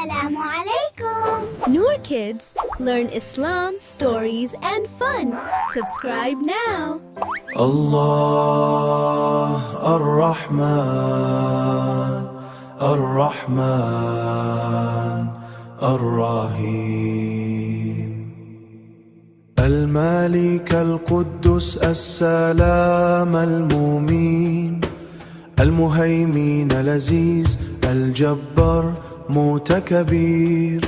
Assalamu alaikum. Noor Kids, learn Islam, stories and fun. Subscribe now. الله الرحمن الرحمن الرحيم الملك القدس السلام المؤمن المهيمن لذيذ الجبار متكبر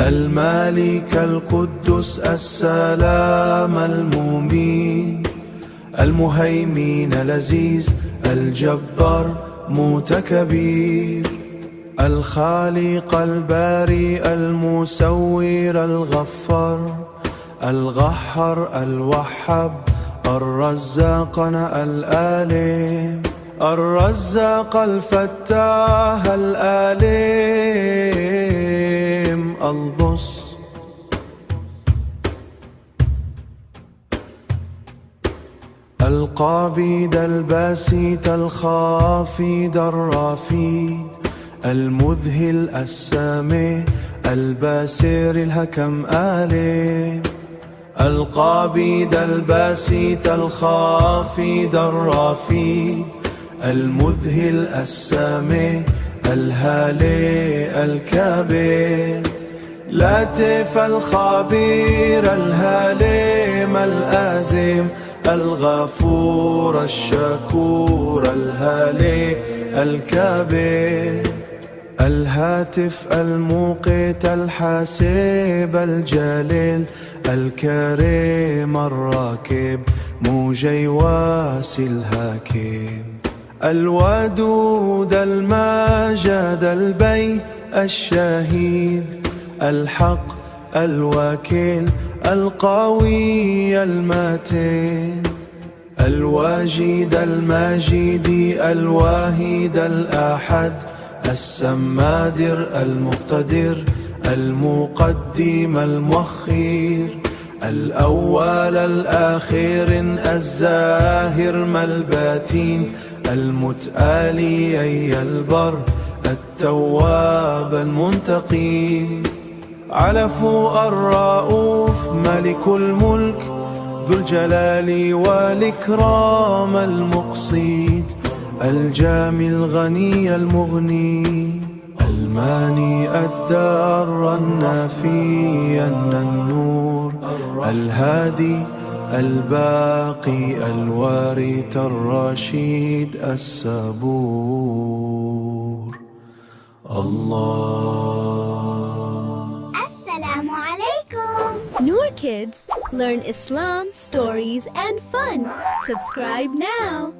الملك القدس السلام المؤمن المهيمن لذيذ الجبار متكبر الخالق البارئ المصور الغفار الغحر الوهاب الرزاق العليم الرزاق الفتاح العليم البص القابض الباسط الخافض الرافد المذهل السامع الباسر الحكم عليم القابض الباسط الخافض الرافد المذهل السامع الهالي الكبير لطيف الخبير الهليم العظيم الغفور الشكور الهالي الكبير الهاتف الموقت الحاسب الجليل الكريم الراكب موجي واسي الحكيم الودود الماجد البي الشهيد الحق الوكيل القوي المتين الواجد الماجد الواحد الأحد السمادر المقتدر المقدم المؤخر الأول الآخر الظاهر ما الباطن المتعالي أي البر التواب المنتقم علفو الرؤوف ملك الملك ذو الجلال والإكرام المقصد الجامي الغني المغني الماني الدار النافي النور الهادي الباقي الوارث الرشيد الصبور الله. Assalamu alaikum. Noor Kids, learn Islam, stories and fun. Subscribe now.